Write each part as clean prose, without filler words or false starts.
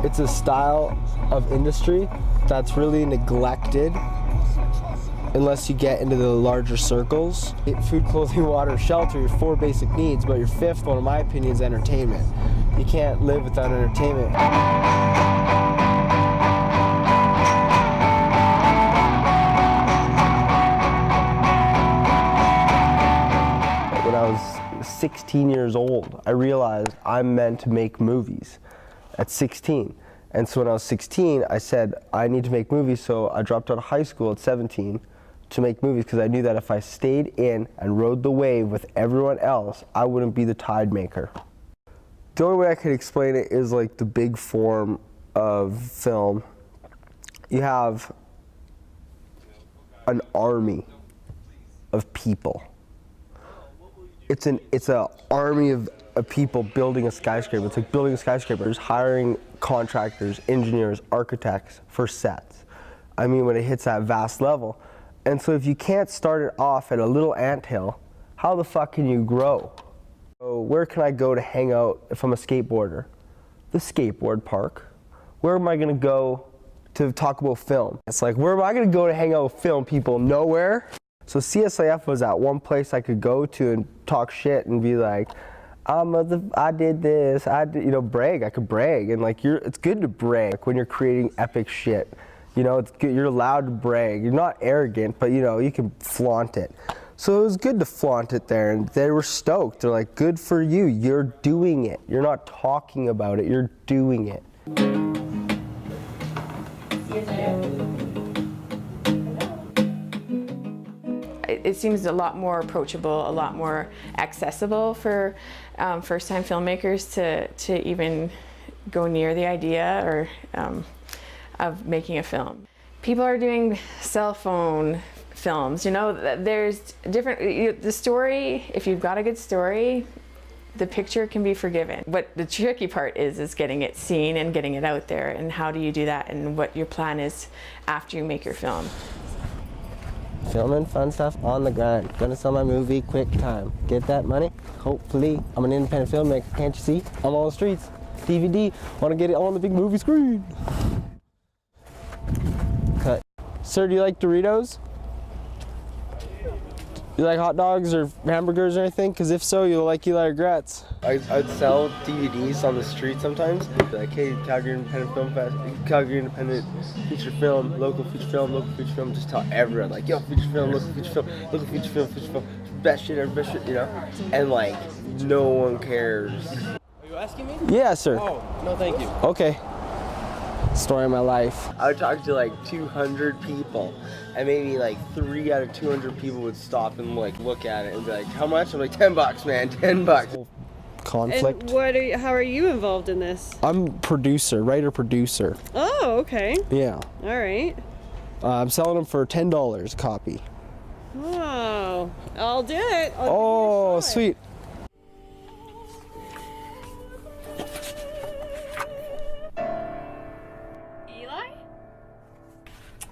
It's a style of industry that's really neglected unless you get into the larger circles. Food, clothing, water, shelter, your 4 basic needs, but your 5th one, in my opinion, is entertainment. You can't live without entertainment. When I was 16 years old, I realized I'm meant to make movies at 16. And so when I was 16, I said, I need to make movies, so I dropped out of high school at 17 to make movies, because I knew that if I stayed in and rode the wave with everyone else, I wouldn't be the tide maker. The only way I could explain it is like the big form of film. You have an army of people. It's an army of people building a skyscraper. It's like building a skyscraper. There's hiring contractors, engineers, architects for sets. I mean, when it hits that vast level. And so if you can't start it off at a little anthill, how the fuck can you grow? So where can I go to hang out if I'm a skateboarder? The skateboard park. Where am I gonna go to talk about film? It's like, where am I gonna go to hang out with film people? Nowhere. So CSIF was that one place I could go to and talk shit and be like, I did this, you know, brag. I could brag, and like it's good to brag when you're creating epic shit. You know, it's good. You're allowed to brag. You're not arrogant, but you know, you can flaunt it. So it was good to flaunt it there, and they were stoked. They're like, good for you. You're doing it. You're not talking about it. You're doing it. It seems a lot more approachable, a lot more accessible for first-time filmmakers to even go near the idea or of making a film. People are doing cell phone films, you know, there's different, the story, if you've got a good story, the picture can be forgiven. What the tricky part is getting it seen and getting it out there, and how do you do that, and what your plan is after you make your film. Filming fun stuff on the grind. Gonna sell my movie quick time. Get that money, hopefully. I'm an independent filmmaker, can't you see? I'm on the streets, DVD, wanna get it on the big movie screen. Cut. Sir, do you like Doritos? You like hot dogs or hamburgers or anything? Because if so, you'll like Eli Regrets. I'd sell DVDs on the street sometimes. Be like, hey, Calgary Independent Film Fest, Calgary Independent feature film, local feature film, local feature film. Just tell everyone, like, yo, feature film, local feature film, local feature film, feature film. Best shit ever, best shit, you know? And like, no one cares. Are you asking me? Yeah, sir. Oh, no thank you. Okay. Story of my life. I would talk to like 200 people, and maybe like 3 out of 200 people would stop and like look at it and be like, how much? I'm like, $10, man, $10. Conflict. And how are you involved in this? I'm writer-producer. Oh, okay. Yeah. All right. I'm selling them for $10 a copy. Oh, I'll do it. Oh, sweet.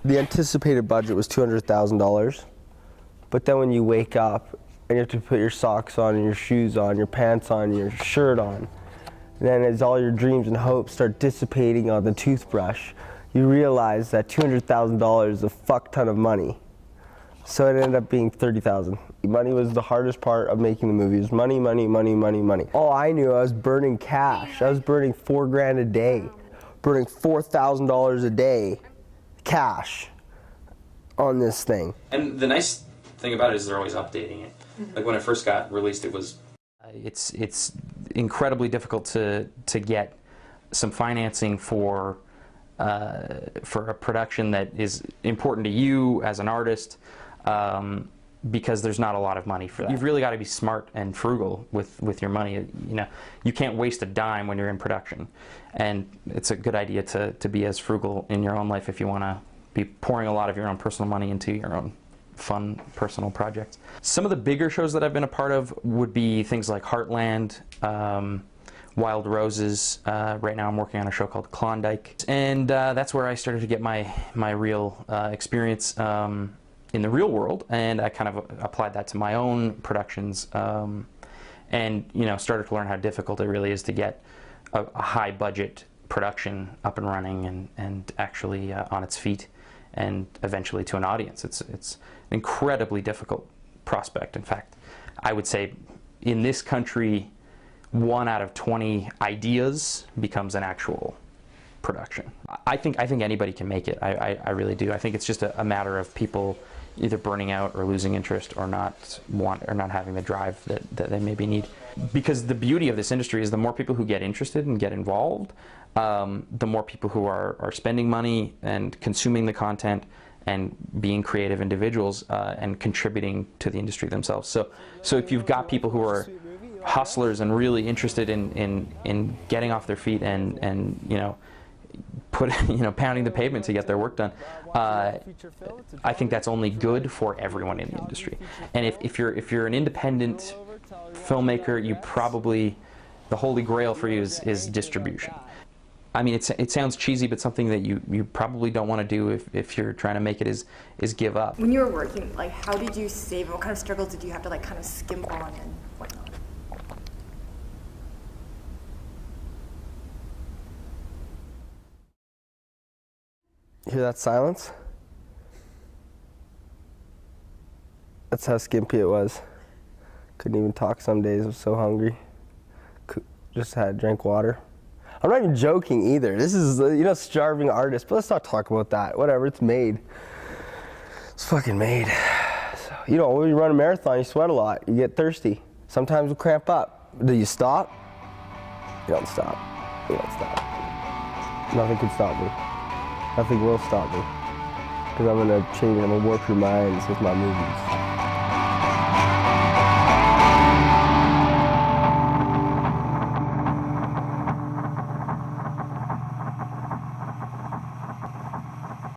The anticipated budget was $200,000, but then when you wake up and you have to put your socks on and your shoes on, your pants on, your shirt on, then as all your dreams and hopes start dissipating on the toothbrush, you realize that $200,000 is a fuck ton of money. So it ended up being $30,000. Money was the hardest part of making the movie. It was money, money, money, money, money. All I knew, I was burning cash. I was burning $4 grand a day, burning $4,000 a day. Cash on this thing. And the nice thing about it is they're always updating it. Like when it first got released, it was it's incredibly difficult to get some financing for a production that is important to you as an artist, because there's not a lot of money for that. You've really got to be smart and frugal with your money. You know, you can't waste a dime when you're in production, and it's a good idea to be as frugal in your own life if you want to be pouring a lot of your own personal money into your own fun personal projects. Some of the bigger shows that I've been a part of would be things like Heartland, Wild Roses. Right now I'm working on a show called Klondike, and that's where I started to get my real experience in the real world, and I kind of applied that to my own productions, and you know, started to learn how difficult it really is to get a high budget production up and running and actually on its feet, and eventually to an audience. It's an incredibly difficult prospect. In fact, I would say in this country, 1 out of 20 ideas becomes an actual production. I think anybody can make it. I really do. I think it's just a matter of people either burning out or losing interest or not having the drive that they maybe need. Because the beauty of this industry is the more people who get interested and get involved, the more people who are spending money and consuming the content and being creative individuals and contributing to the industry themselves. So if you've got people who are hustlers and really interested in getting off their feet and you know, pounding the pavement to get their work done, I think that's only good for everyone in the industry. And if you're an independent filmmaker, you probably, the holy grail for you is distribution. I mean, it sounds cheesy, but something that you probably don't want to do if you're trying to make it is give up. When you were working, like, how did you save? What kind of struggles did you have to like kind of skimp on and whatnot? Hear that silence? That's how skimpy it was. Couldn't even talk some days, I was so hungry. Just drank water. I'm not even joking either. This is, you know, starving artist, but let's not talk about that. Whatever, it's made. It's fucking made. So, you know, when you run a marathon, you sweat a lot, you get thirsty. Sometimes you cramp up. Do you stop? You don't stop. You don't stop. Nothing can stop me. Nothing will stop me. Because I'm gonna change, I'm gonna warp your minds with my movies.